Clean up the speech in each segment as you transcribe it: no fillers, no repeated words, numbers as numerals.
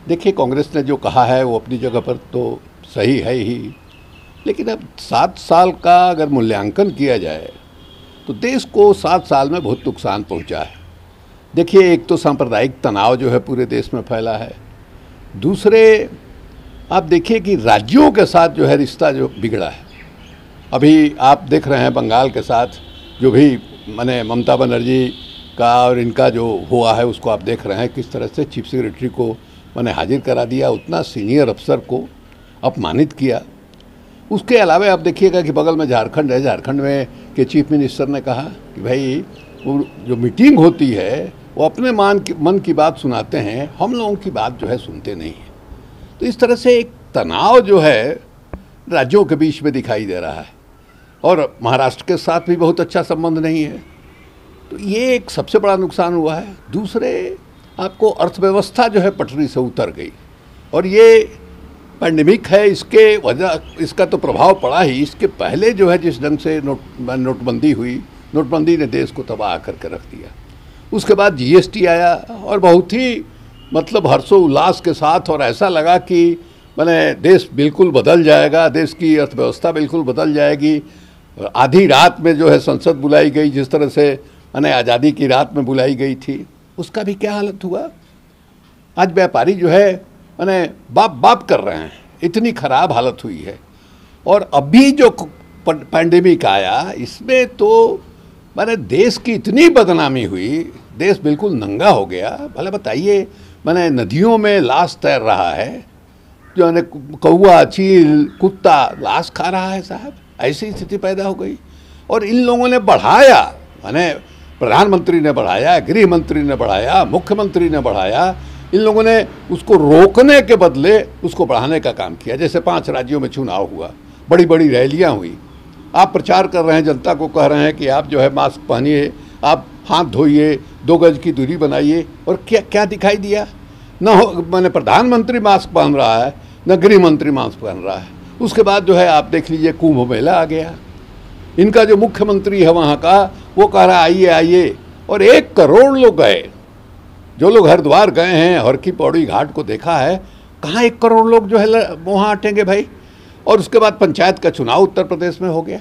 देखिए, कांग्रेस ने जो कहा है वो अपनी जगह पर तो सही है ही, लेकिन अब 7 साल का अगर मूल्यांकन किया जाए तो देश को 7 साल में बहुत नुकसान पहुंचा है। देखिए, एक तो सांप्रदायिक तनाव जो है पूरे देश में फैला है, दूसरे आप देखिए कि राज्यों के साथ जो है रिश्ता जो बिगड़ा है। अभी आप देख रहे हैं बंगाल के साथ जो भी माने ममता बनर्जी का और इनका जो हुआ है उसको आप देख रहे हैं, किस तरह से चीफ सेक्रेटरी को मैंने हाजिर करा दिया, उतना सीनियर अफसर को अपमानित किया। उसके अलावा आप देखिएगा कि बगल में झारखंड है, झारखंड में के चीफ मिनिस्टर ने कहा कि भाई वो जो मीटिंग होती है वो अपने मन की बात सुनाते हैं, हम लोगों की बात जो है सुनते नहीं हैं। तो इस तरह से एक तनाव जो है राज्यों के बीच में दिखाई दे रहा है, और महाराष्ट्र के साथ भी बहुत अच्छा संबंध नहीं है। तो ये एक सबसे बड़ा नुकसान हुआ है। दूसरे आपको अर्थव्यवस्था जो है पटरी से उतर गई, और ये पैंडेमिक है, इसके वजह इसका तो प्रभाव पड़ा ही। इसके पहले जो है जिस ढंग से नोटबंदी हुई, नोटबंदी ने देश को तबाह करके रख दिया। उसके बाद जीएसटी आया और बहुत ही मतलब हर्षोल्लास के साथ, और ऐसा लगा कि मैंने देश बिल्कुल बदल जाएगा, देश की अर्थव्यवस्था बिल्कुल बदल जाएगी। आधी रात में जो है संसद बुलाई गई, जिस तरह से मैंने आज़ादी की रात में बुलाई गई थी, उसका भी क्या हालत हुआ। आज व्यापारी जो है मैंने बाप बाप कर रहे हैं, इतनी खराब हालत हुई है। और अभी जो पैंडेमिक आया इसमें तो मैंने देश की इतनी बदनामी हुई, देश बिल्कुल नंगा हो गया। भले बताइए, मैंने नदियों में लाश तैर रहा है, जो है कौवा, चील, कुत्ता लाश खा रहा है साहब, ऐसी स्थिति पैदा हो गई। और इन लोगों ने बढ़ाया, मैंने प्रधानमंत्री ने बढ़ाया, गृह मंत्री ने बढ़ाया, मुख्यमंत्री ने बढ़ाया, इन लोगों ने उसको रोकने के बदले उसको बढ़ाने का काम किया। जैसे 5 राज्यों में चुनाव हुआ, बड़ी बड़ी रैलियां हुई, आप प्रचार कर रहे हैं, जनता को कह रहे हैं कि आप जो है मास्क पहनिए, आप हाथ धोइए, 2 गज की दूरी बनाइए, और क्या क्या दिखाई दिया। न मैंने प्रधानमंत्री मास्क पहन रहा है, न गृह मंत्री मास्क पहन रहा है। उसके बाद जो है आप देख लीजिए कुंभ मेला आ गया, इनका जो मुख्यमंत्री है वहाँ का, वो कह रहा है आइए आइए, और 1 करोड़ लोग गए। जो लोग हरिद्वार गए हैं, हर की पौड़ी घाट को देखा है, कहाँ 1 करोड़ लोग जो है वहाँ हटेंगे भाई। और उसके बाद पंचायत का चुनाव उत्तर प्रदेश में हो गया,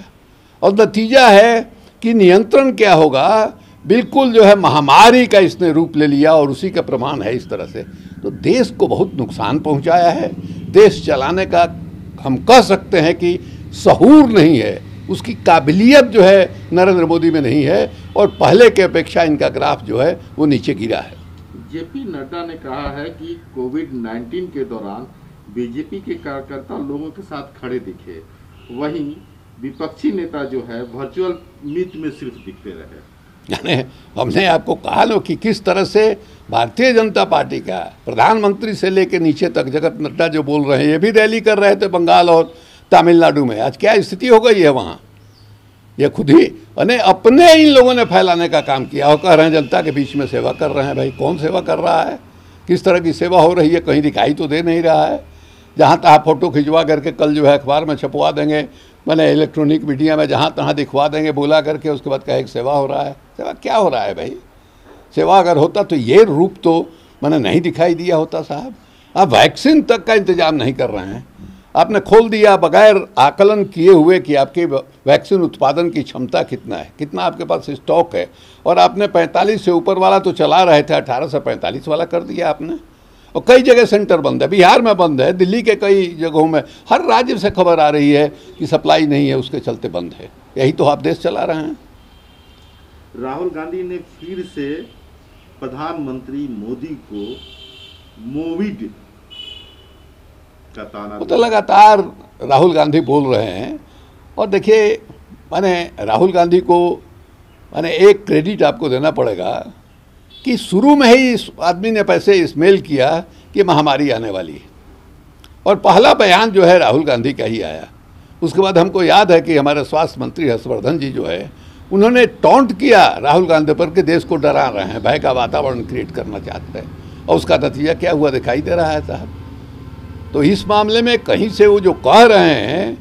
और नतीजा है कि नियंत्रण क्या होगा, बिल्कुल जो है महामारी का इसने रूप ले लिया, और उसी का प्रमाण है इस तरह से। तो देश को बहुत नुकसान पहुंचाया है। देश चलाने का हम कह सकते हैं कि सहूर नहीं है, उसकी काबिलियत जो है नरेंद्र मोदी में नहीं है, और पहले के अपेक्षा इनका ग्राफ जो है वो नीचे गिरा है। जेपी नड्डा ने कहा है कि कोविड-19 के दौरान बीजेपी के कार्यकर्ता लोगों के साथ खड़े दिखे, वहीं विपक्षी नेता जो है वर्चुअल मीट में सिर्फ दिखते रहे। यानी हमने आपको कहा लो कि किस तरह से भारतीय जनता पार्टी का प्रधानमंत्री से लेकर नीचे तक जगत नड्डा जो बोल रहे हैं, ये भी रैली कर रहे थे बंगाल और तमिलनाडु में। आज क्या स्थिति हो गई है वहाँ, ये खुद ही अपने इन लोगों ने फैलाने का काम किया, और कह रहे हैं जनता के बीच में सेवा कर रहे हैं। भाई कौन सेवा कर रहा है, किस तरह की सेवा हो रही है, कहीं दिखाई तो दे नहीं रहा है। जहाँ तहाँ फ़ोटो खिंचवा करके कल जो है अखबार में छपवा देंगे, मैंने इलेक्ट्रॉनिक मीडिया में जहाँ तहाँ दिखवा देंगे बोला करके, उसके बाद कहे सेवा हो रहा है। सेवा क्या हो रहा है भाई, सेवा अगर होता तो ये रूप तो मैंने नहीं दिखाई दिया होता साहब। आप वैक्सीन तक का इंतजाम नहीं कर रहे हैं, आपने खोल दिया बगैर आकलन किए हुए कि आपके वैक्सीन उत्पादन की क्षमता कितना है, कितना आपके पास स्टॉक है, और आपने 45 से ऊपर वाला तो चला रहे थे, 18 से 45 वाला कर दिया आपने। और कई जगह सेंटर बंद है, बिहार में बंद है, दिल्ली के कई जगहों में, हर राज्य से खबर आ रही है कि सप्लाई नहीं है, उसके चलते बंद है। यही तो आप देश चला रहे हैं। राहुल गांधी ने फिर से प्रधानमंत्री मोदी को मोविड का ताना, वो तो लगातार राहुल गांधी बोल रहे हैं। और देखिए, मैंने राहुल गांधी को एक क्रेडिट आपको देना पड़ेगा कि शुरू में ही इस आदमी ने पैसे स्मेल किया कि महामारी आने वाली है, और पहला बयान जो है राहुल गांधी का ही आया। उसके बाद हमको याद है कि हमारे स्वास्थ्य मंत्री हर्षवर्धन जी जो है, उन्होंने टॉन्ट किया राहुल गांधी पर कि देश को डरा रहे हैं, भय का वातावरण क्रिएट करना चाहते हैं, और उसका नतीजा क्या हुआ दिखाई दे रहा है साहब। तो इस मामले में कहीं से वो जो कह रहे हैं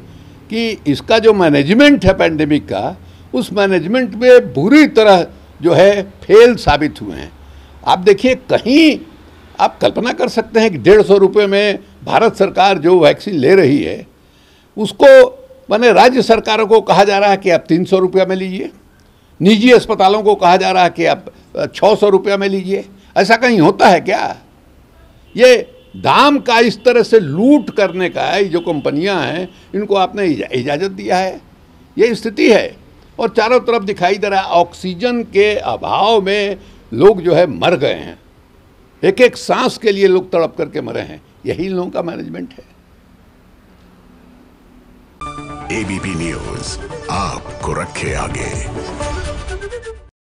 कि इसका जो मैनेजमेंट है पैंडेमिक का, उस मैनेजमेंट में बुरी तरह जो है फेल साबित हुए हैं। आप देखिए, कहीं आप कल्पना कर सकते हैं कि 150 रुपये में भारत सरकार जो वैक्सीन ले रही है उसको माने राज्य सरकारों को कहा जा रहा है कि आप 300 रुपया में लीजिए, निजी अस्पतालों को कहा जा रहा है कि आप 600 रुपया में लीजिए। ऐसा कहीं होता है क्या? ये दाम का इस तरह से लूट करने का है, जो कंपनियां हैं इनको आपने इजाज़त दिया है, ये स्थिति है। और चारों तरफ दिखाई दे रहा है ऑक्सीजन के अभाव में लोग जो है मर गए हैं, एक एक सांस के लिए लोग तड़प करके मरे हैं। यही लोगों का मैनेजमेंट है। एबीपी न्यूज़ आपको रखे आगे।